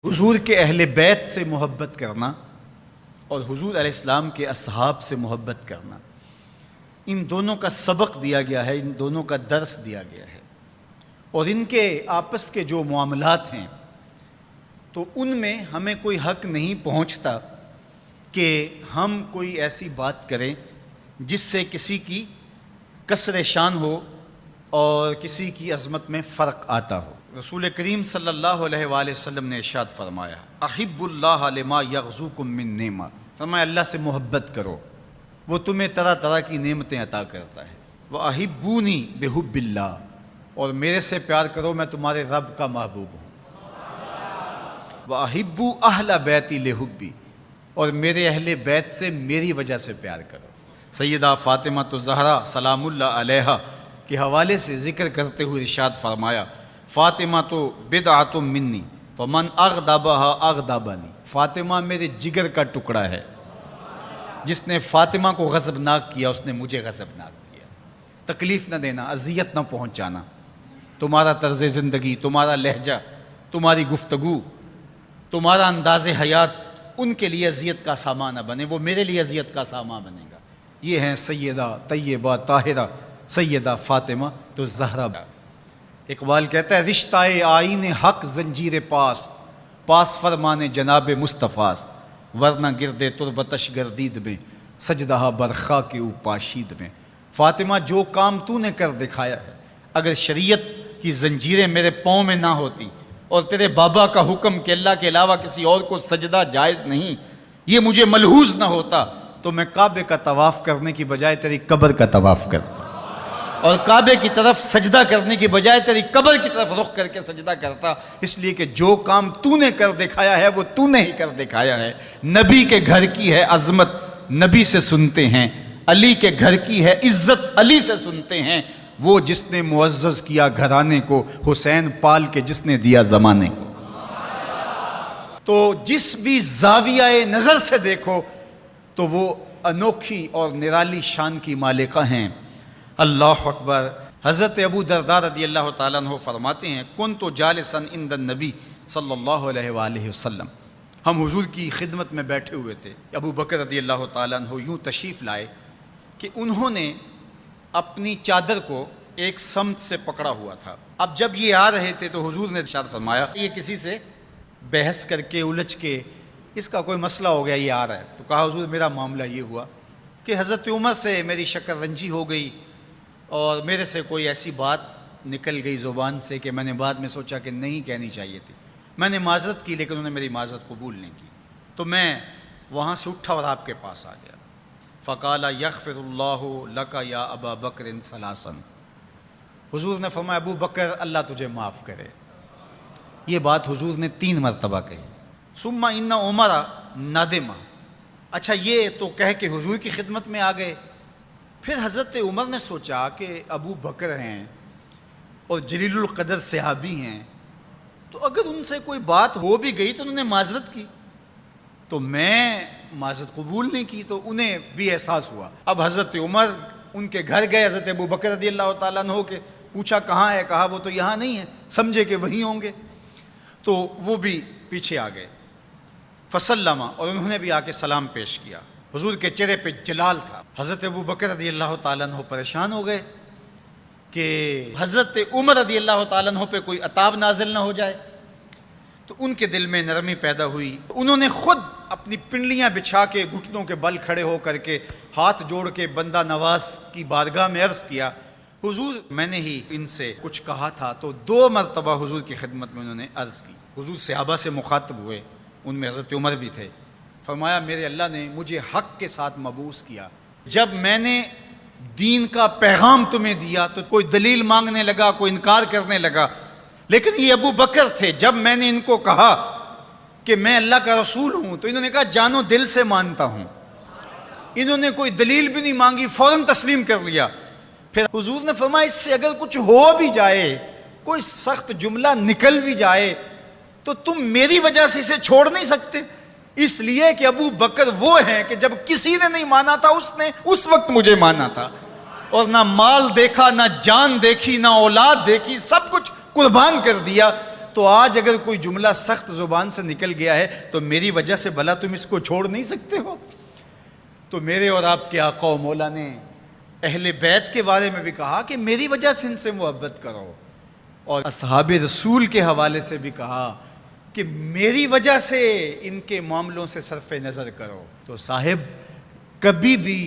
حضور کے اہل بیت سے محبت کرنا اور حضور علیہ السلام کے اصحاب سے محبت کرنا، ان دونوں کا سبق دیا گیا ہے، ان دونوں کا درس دیا گیا ہے، اور ان کے آپس کے جو معاملات ہیں تو ان میں ہمیں کوئی حق نہیں پہنچتا کہ ہم کوئی ایسی بات کریں جس سے کسی کی کسر شان ہو اور کسی کی عظمت میں فرق آتا ہو۔ رسول کریم صلی اللہ علیہ وآلہ وسلم نے ارشاد فرمایا، احب اللہ لما یغزوکم من نعمہ، فرمایا اللہ سے محبت کرو، وہ تمہیں طرح طرح کی نعمتیں عطا کرتا ہے۔ وَأَحِبُّونِي بِحُبِّ اللَّهِ، اور میرے سے پیار کرو، میں تمہارے رب کا محبوب ہوں۔ وَأَحِبُّوا أَهْلَ بَيْتِي لِحُبِّي، اور میرے اہل بیت سے میری وجہ سے پیار کرو۔ سیدہ فاطمہ الزہرا سلام اللہ علیہا کے حوالے سے ذکر کرتے ہوئے ارشاد فرمایا، فاطمہ تو بدعۃ منی فمن اغضبها اغضبنی، فاطمہ میرے جگر کا ٹکڑا ہے، جس نے فاطمہ کو غضبناک کیا اس نے مجھے غضبناک کیا۔ تکلیف نہ دینا، اذیت نہ پہنچانا، تمہارا طرز زندگی، تمہارا لہجہ، تمہاری گفتگو، تمہارا انداز حیات ان کے لیے اذیت کا سامان نہ بنے، وہ میرے لیے اذیت کا سامان بنے گا۔ یہ ہیں سیدہ طیبہ طاہرہ سیدہ فاطمہ تو زہرا۔ اقبال کہتا ہے، رشتہ آئین حق زنجیر پاس فرمان جناب مصطفیٰ، ورنہ گرد تربتش گردید میں سجدہ برخا کے پاشید میں۔ فاطمہ جو کام تو نے کر دکھایا ہے، اگر شریعت کی زنجیریں میرے پاؤں میں نہ ہوتی اور تیرے بابا کا حکم کہ اللہ کے علاوہ کسی اور کو سجدہ جائز نہیں، یہ مجھے ملحوظ نہ ہوتا تو میں کعبے کا طواف کرنے کی بجائے تیری قبر کا طواف کرتا، اور کعبے کی طرف سجدہ کرنے کی بجائے تیری قبر کی طرف رخ کر کے سجدہ کرتا، اس لیے کہ جو کام تو نے کر دکھایا ہے وہ تو نے ہی کر دکھایا ہے۔ نبی کے گھر کی ہے عظمت، نبی سے سنتے ہیں، علی کے گھر کی ہے عزت، علی سے سنتے ہیں، وہ جس نے معزز کیا گھرانے کو، حسین پال کے جس نے دیا زمانے کو۔ تو جس بھی زاویہ نظر سے دیکھو تو وہ انوکھی اور نرالی شان کی مالکہ ہیں۔ اللہ اکبر۔ حضرت ابو درداء رضی اللہ تعالیٰ عنہ فرماتے ہیں، کنت جالسا عند النبی صلی اللہ علیہ وآلہ وسلم، ہم حضور کی خدمت میں بیٹھے ہوئے تھے، ابو بکر رضی اللہ تعالیٰ عنہ یوں تشریف لائے کہ انہوں نے اپنی چادر کو ایک سمت سے پکڑا ہوا تھا۔ اب جب یہ آ رہے تھے تو حضور نے ارشاد فرمایا، یہ کسی سے بحث کر کے الجھ کے اس کا کوئی مسئلہ ہو گیا، یہ آ رہا ہے، تو کہا حضور میرا معاملہ یہ ہوا کہ حضرت عمر سے میری شکر رنجی ہو گئی اور میرے سے کوئی ایسی بات نکل گئی زبان سے کہ میں نے بعد میں سوچا کہ نہیں کہنی چاہیے تھی، میں نے معذرت کی لیکن انہوں نے میری معذرت قبول نہیں کی، تو میں وہاں سے اٹھا اور آپ کے پاس آ گیا۔ فقال یغفر اللہ لک یا ابا بکر ثلاثا، حضور نے فرمایا ابو بکر اللہ تجھے معاف کرے، یہ بات حضور نے 3 مرتبہ کہی۔ ثم ان عمر ندم، اچھا یہ تو کہہ کے حضور کی خدمت میں آ گئے، پھر حضرت عمر نے سوچا کہ ابو بکر ہیں اور جلیل القدر صحابی ہیں، تو اگر ان سے کوئی بات ہو بھی گئی تو انہوں نے معذرت کی، تو میں معذرت قبول نہیں کی، تو انہیں بھی احساس ہوا۔ اب حضرت عمر ان کے گھر گئے، حضرت ابو بکر رضی اللہ تعالیٰ عنہ کے پوچھا کہاں ہے، کہا وہ تو یہاں نہیں ہے، سمجھے کہ وہیں ہوں گے، تو وہ بھی پیچھے آ گئے۔ فسلم، اور انہوں نے بھی آ کے سلام پیش کیا، حضور کے چہرے پہ جلال تھا۔ حضرت ابو بکر رضی اللہ تعالیٰ عنہ پریشان ہو گئے کہ حضرت عمر رضی اللہ تعالیٰ عنہ پہ کوئی عذاب نازل نہ ہو جائے، تو ان کے دل میں نرمی پیدا ہوئی، انہوں نے خود اپنی پنڈلیاں بچھا کے گھٹنوں کے بل کھڑے ہو کر کے ہاتھ جوڑ کے بندہ نواز کی بارگاہ میں عرض کیا، حضور میں نے ہی ان سے کچھ کہا تھا، تو 2 مرتبہ حضور کی خدمت میں انہوں نے عرض کی۔ حضور صحابہ سے مخاطب ہوئے، ان میں حضرت عمر بھی تھے، فرمایا میرے اللہ نے مجھے حق کے ساتھ مبعوث کیا، جب میں نے دین کا پیغام تمہیں دیا تو کوئی دلیل مانگنے لگا، کوئی انکار کرنے لگا، لیکن یہ ابو بکر تھے، جب میں نے ان کو کہا کہ میں اللہ کا رسول ہوں تو انہوں نے کہا جانو دل سے مانتا ہوں، انہوں نے کوئی دلیل بھی نہیں مانگی، فوراً تسلیم کر لیا۔ پھر حضور نے فرمایا اس سے اگر کچھ ہو بھی جائے، کوئی سخت جملہ نکل بھی جائے تو تم میری وجہ سے اسے چھوڑ نہیں سکتے، اس لیے کہ ابو بکر وہ ہیں کہ جب کسی نے نہیں مانا تھا اس نے اس وقت مجھے مانا تھا، اور نہ مال دیکھا، نہ جان دیکھی، نہ اولاد دیکھی، سب کچھ قربان کر دیا، تو آج اگر کوئی جملہ سخت زبان سے نکل گیا ہے تو میری وجہ سے بھلا تم اس کو چھوڑ نہیں سکتے ہو؟ تو میرے اور آپ کے آقا و مولا نے اہل بیت کے بارے میں بھی کہا کہ میری وجہ سے ان سے محبت کرو، اور اصحاب رسول کے حوالے سے بھی کہا کہ میری وجہ سے ان کے معاملوں سے صرف نظر کرو۔ تو صاحب کبھی بھی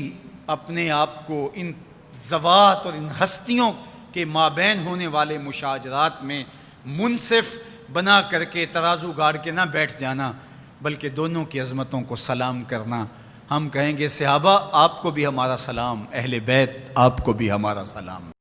اپنے آپ کو ان ذوات اور ان ہستیوں کے مابین ہونے والے مشاجرات میں منصف بنا کر کے ترازو گاڑ کے نہ بیٹھ جانا، بلکہ دونوں کی عظمتوں کو سلام کرنا۔ ہم کہیں گے صحابہ آپ کو بھی ہمارا سلام، اہل بیت آپ کو بھی ہمارا سلام۔